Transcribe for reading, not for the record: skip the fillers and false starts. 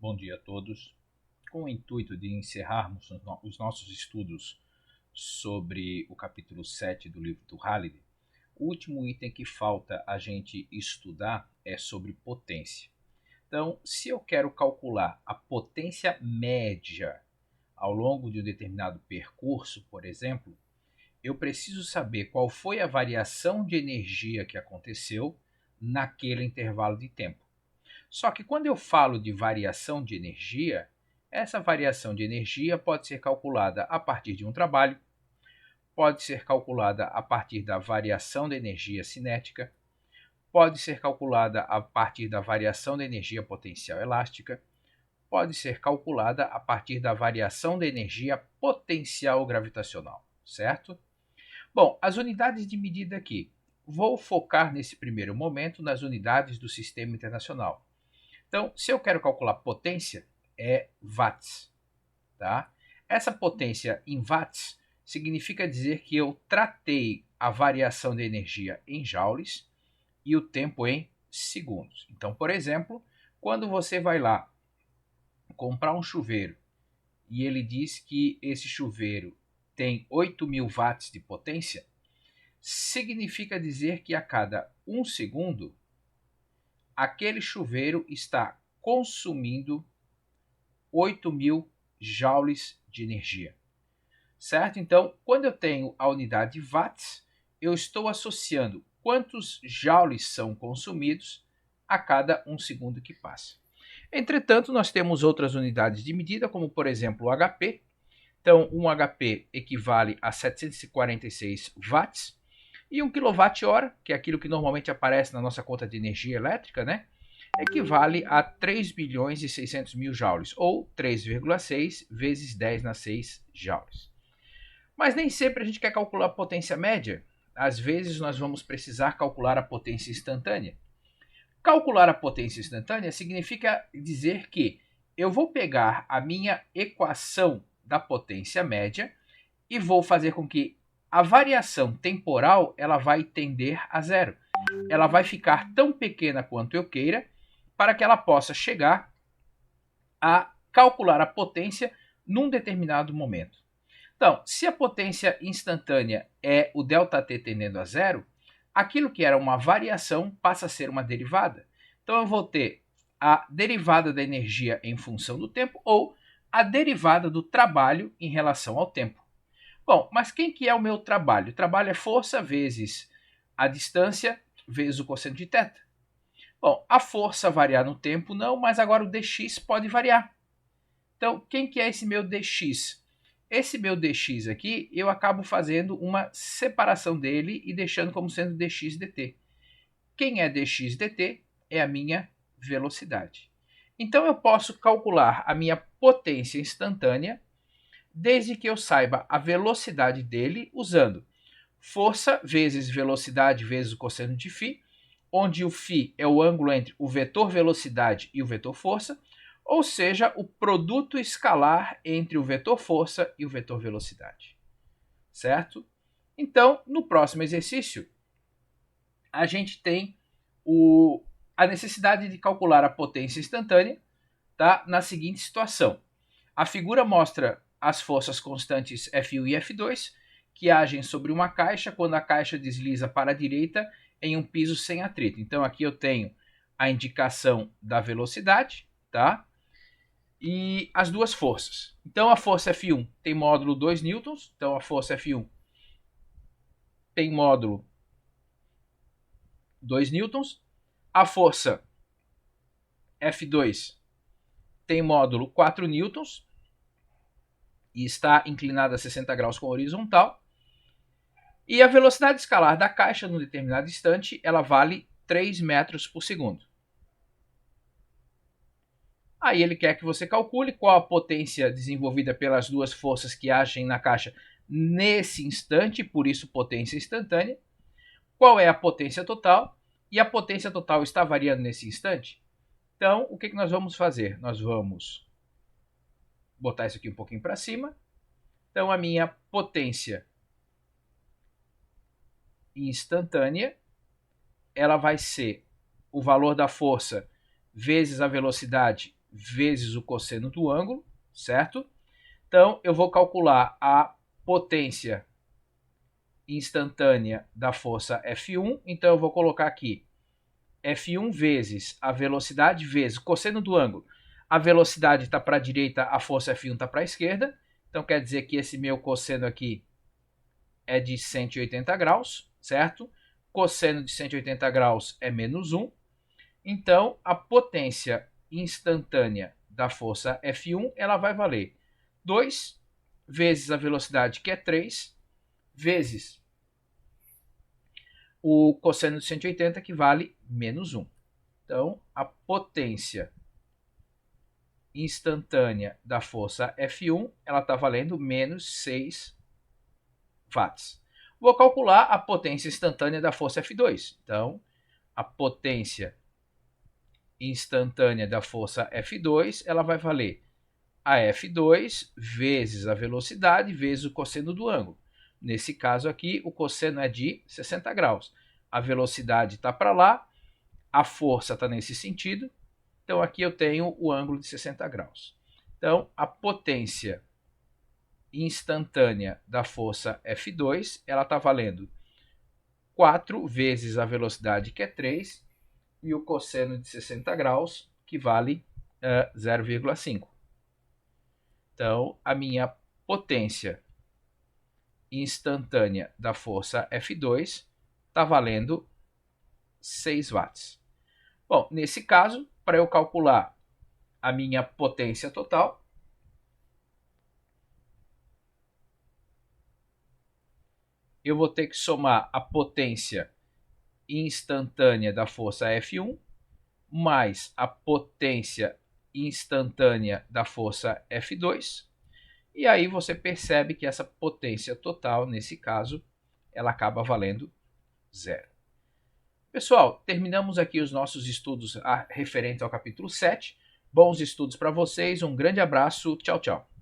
Bom dia a todos. Com o intuito de encerrarmos os nossos estudos sobre o capítulo 7 do livro do Halliday, o último item que falta a gente estudar é sobre potência. Então, se eu quero calcular a potência média ao longo de um determinado percurso, por exemplo, eu preciso saber qual foi a variação de energia que aconteceu naquele intervalo de tempo. Só que quando eu falo de variação de energia, essa variação de energia pode ser calculada a partir de um trabalho, pode ser calculada a partir da variação da energia cinética, pode ser calculada a partir da variação da energia potencial elástica, pode ser calculada a partir da variação da energia potencial gravitacional, certo? Bom, as unidades de medida aqui. Vou focar nesse primeiro momento nas unidades do Sistema Internacional. Então, se eu quero calcular potência, é watts. Tá? Essa potência em watts significa dizer que eu tratei a variação de energia em joules e o tempo em segundos. Então, por exemplo, quando você vai lá comprar um chuveiro e ele diz que esse chuveiro tem 8.000 watts de potência, significa dizer que a cada 1 segundo aquele chuveiro está consumindo 8.000 joules de energia, certo? Então, quando eu tenho a unidade watts, eu estou associando quantos joules são consumidos a cada 1 segundo que passa. Entretanto, nós temos outras unidades de medida, como por exemplo o HP. Então, um HP equivale a 746 watts, e 1 kWh, que é aquilo que normalmente aparece na nossa conta de energia elétrica, né? Equivale a 3.600.000 joules, ou 3,6 vezes 10 na 6 joules. Mas nem sempre a gente quer calcular a potência média. Às vezes nós vamos precisar calcular a potência instantânea. Calcular a potência instantânea significa dizer que eu vou pegar a minha equação da potência média e vou fazer com que a variação temporal ela vai tender a zero. Ela vai ficar tão pequena quanto eu queira para que ela possa chegar a calcular a potência num determinado momento. Então, se a potência instantânea é o ΔT tendendo a zero, aquilo que era uma variação passa a ser uma derivada. Então, eu vou ter a derivada da energia em função do tempo ou a derivada do trabalho em relação ao tempo. Bom, mas quem que é o meu trabalho? O trabalho é força vezes a distância vezes o cosseno de θ. Bom, a força variar no tempo não, mas agora o dx pode variar. Então, quem que é esse meu dx? Esse meu dx aqui, eu acabo fazendo uma separação dele e deixando como sendo dx dt. Quem é dx dt é a minha velocidade. Então, eu posso calcular a minha potência instantânea desde que eu saiba a velocidade dele usando força vezes velocidade vezes o cosseno de φ, onde o φ é o ângulo entre o vetor velocidade e o vetor força, ou seja, o produto escalar entre o vetor força e o vetor velocidade. Certo? Então, no próximo exercício, a gente tem a necessidade de calcular a potência instantânea, tá? Na seguinte situação. A figura mostra as forças constantes F1 e F2, que agem sobre uma caixa quando a caixa desliza para a direita em um piso sem atrito. Então aqui eu tenho a indicação da velocidade, tá? E as duas forças. Então a força F1 tem módulo 2 newtons, então a força F1 tem módulo 2 newtons. A força F2 tem módulo 4 newtons e está inclinada a 60 graus com a horizontal. E a velocidade escalar da caixa num determinado instante, ela vale 3 metros por segundo. Aí ele quer que você calcule qual a potência desenvolvida pelas duas forças que agem na caixa nesse instante, por isso potência instantânea. Qual é a potência total? E a potência total está variando nesse instante? Então, o que nós vamos fazer? Nós vamos botar isso aqui um pouquinho para cima. Então, a minha potência instantânea, ela vai ser o valor da força vezes a velocidade vezes o cosseno do ângulo, certo? Então, eu vou calcular a potência instantânea da força F1. Então, eu vou colocar aqui F1 vezes a velocidade vezes o cosseno do ângulo. A velocidade está para a direita, a força F1 está para a esquerda. Então, quer dizer que esse meu cosseno aqui é de 180 graus, certo? Cosseno de 180 graus é menos 1. Então, a potência instantânea da força F1 ela vai valer 2 vezes a velocidade, que é 3, vezes o cosseno de 180, que vale menos 1. Então, a potência instantânea da força F1 ela está valendo menos 6 watts. Vou calcular a potência instantânea da força F2. Então, a potência instantânea da força F2 ela vai valer a F2 vezes a velocidade vezes o cosseno do ângulo. Nesse caso aqui, o cosseno é de 60 graus. A velocidade está para lá, a força está nesse sentido. Então, aqui eu tenho o ângulo de 60 graus. Então, a potência instantânea da força F2, ela está valendo 4 vezes a velocidade, que é 3, e o cosseno de 60 graus, que vale 0,5. Então, a minha potência instantânea da força F2 está valendo 6 watts. Bom, nesse caso, para eu calcular a minha potência total, eu vou ter que somar a potência instantânea da força F1 mais a potência instantânea da força F2. E aí você percebe que essa potência total, nesse caso, ela acaba valendo 0. Pessoal, terminamos aqui os nossos estudos referentes ao capítulo 7. Bons estudos para vocês, um grande abraço, tchau, tchau.